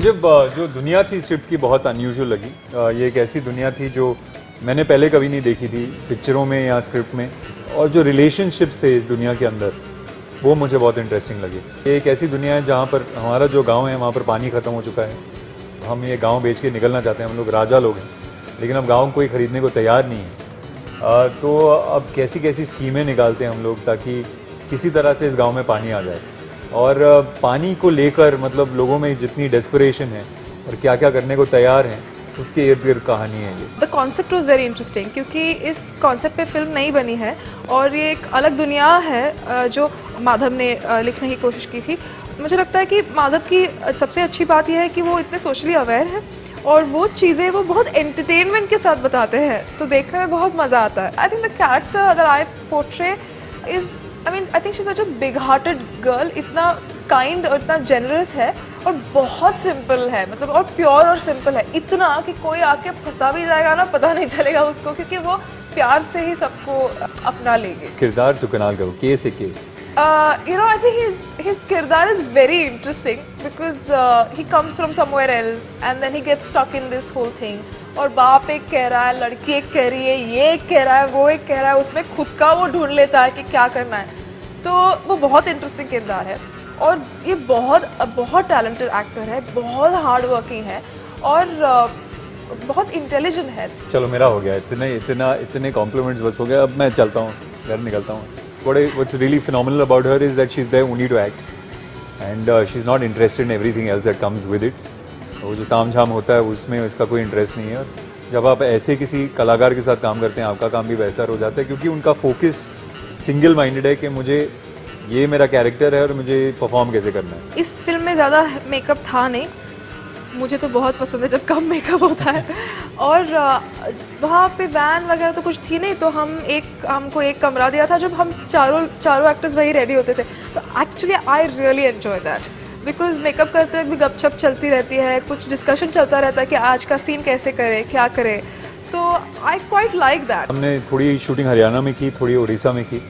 मुझे जो दुनिया थी स्क्रिप्ट की बहुत अनयूजुअल लगी। ये एक ऐसी दुनिया थी जो मैंने पहले कभी नहीं देखी थी पिक्चरों में या स्क्रिप्ट में, और जो रिलेशनशिप्स थे इस दुनिया के अंदर वो मुझे बहुत इंटरेस्टिंग लगी। ये एक ऐसी दुनिया है जहाँ पर हमारा जो गांव है वहाँ पर पानी ख़त्म हो चुका है, हम ये गांव बेच के निकलना चाहते हैं, हम लोग राजा लोग हैं, लेकिन अब गांव कोई ख़रीदने को तैयार नहीं है। तो अब कैसी कैसी स्कीमें निकालते हैं हम लोग ताकि किसी तरह से इस गांव में पानी आ जाए, और पानी को लेकर मतलब लोगों में जितनी डेस्परेशन है और क्या क्या करने को तैयार हैं उसके इर्द गिर्द कहानी है ये। The concept was very interesting क्योंकि इस कॉन्सेप्ट पे फिल्म नहीं बनी है और ये एक अलग दुनिया है जो माधव ने लिखने की कोशिश की थी। मुझे लगता है कि माधव की सबसे अच्छी बात यह है कि वो इतने सोशली अवेयर है और वो चीज़ें वो बहुत एंटरटेनमेंट के साथ बताते हैं, तो देखने में बहुत मज़ा आता है। I think the character that I portray is I think she is such a big hearted girl, इतना काइंड और इतना जेनरस है और बहुत सिंपल है, मतलब और प्योर और सिंपल है, इतना कि कोई आके फंसा भी जाएगा ना पता नहीं चलेगा उसको, क्योंकि वो प्यार से ही सबको अपना लेंगे। किरदार तो कनाल का के से के you know, I think his kirdar is very interesting because he comes from somewhere else and then he gets stuck in this whole thing. और बाप एक कह रहा है, लड़की एक कह रही है, ये एक कह रहा है, वो एक कह रहा है, उसमें खुद का वो ढूंढ लेता है कि क्या करना है। तो वो बहुत इंटरेस्टिंग किरदार है और ये बहुत टैलेंटेड एक्टर है, बहुत हार्ड वर्किंग है और बहुत इंटेलिजेंट है। चलो मेरा हो गया, इतने कॉम्प्लीमेंट्स बस हो गया, अब मैं चलता हूँ, घर निकलता हूँ। What's really phenomenal about her is that she's there only to act and she's not interested in everything else that comes with it. वो जो ताम झाम होता है उसमें इसका कोई इंटरेस्ट नहीं है, और जब आप ऐसे किसी कलाकार के साथ काम करते हैं आपका काम भी बेहतर हो जाता है क्योंकि उनका फोकस सिंगल माइंडेड है कि मुझे ये मेरा कैरेक्टर है और मुझे परफॉर्म कैसे करना है। इस फिल्म में ज़्यादा मेकअप था नहीं, मुझे तो बहुत पसंद है जब कम मेकअप होता है और वहाँ पे वैन वगैरह तो कुछ थी नहीं, तो हमको एक कमरा दिया था जब हम चारों एक्टर्स वही रेडी होते थे। तो actually I really enjoy that because makeup करते हुए भी गपशप चलती रहती है, कुछ डिस्कशन चलता रहता है कि आज का सीन कैसे करे, क्या करे, तो आई क्वाइट लाइक दैट। हमने थोड़ी शूटिंग हरियाणा में की, थोड़ी उड़ीसा में की,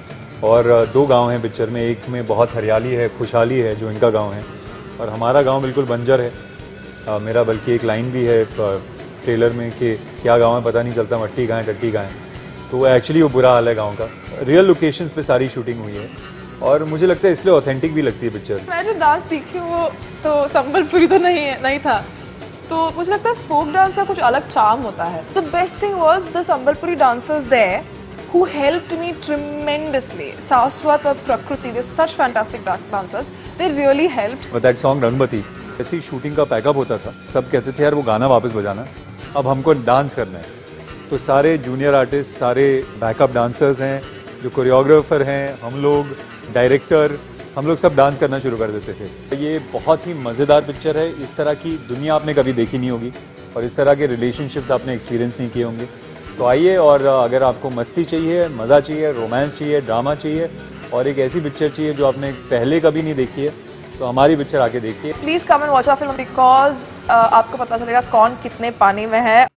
और 2 गाँव हैं पिक्चर में, एक में बहुत हरियाली है, खुशहाली है जो इनका गाँव है, और हमारा गाँव बिल्कुल बंजर है। मेरा बल्कि एक लाइन भी है ट्रेलर में कि क्या गांव है पता नहीं चलता, मट्टी कहाँ है टट्टी कहाँ है, तो एक्चुअली वो बुरा हाल है गांव का। रियल लोकेशंस पे सारी शूटिंग हुई है और मुझे लगता है इसलिए ऑथेंटिक भी लगती है पिक्चर। मैं जो डांस सीखी वो तो संबलपुरी तो नहीं था, तो मुझे लगता है फोक डांस का कुछ अलग चार्म होता है। The best thing was the Sambalpuri dancers there who helped me tremendously. Saswat और प्रकृति, they're such fantastic dancers. They really helped. But that song रणबती, ऐसी शूटिंग का पैकअप होता था, सब कहते थे यार वो गाना वापस बजाना, अब हमको डांस करना है, तो सारे जूनियर आर्टिस्ट, सारे बैकअप डांसर्स हैं, जो कोरियोग्राफर हैं, हम लोग डायरेक्टर, हम लोग सब डांस करना शुरू कर देते थे। ये बहुत ही मज़ेदार पिक्चर है, इस तरह की दुनिया आपने कभी देखी नहीं होगी और इस तरह के रिलेशनशिप्स आपने एक्सपीरियंस नहीं किए होंगे। तो आइए, और अगर आपको मस्ती चाहिए, मज़ा चाहिए, रोमांस चाहिए, ड्रामा चाहिए और एक ऐसी पिक्चर चाहिए जो आपने पहले कभी नहीं देखी है, तो हमारी पिक्चर आके देखिए। Please come and watch our film because आपको पता चलेगा कौन कितने पानी में है।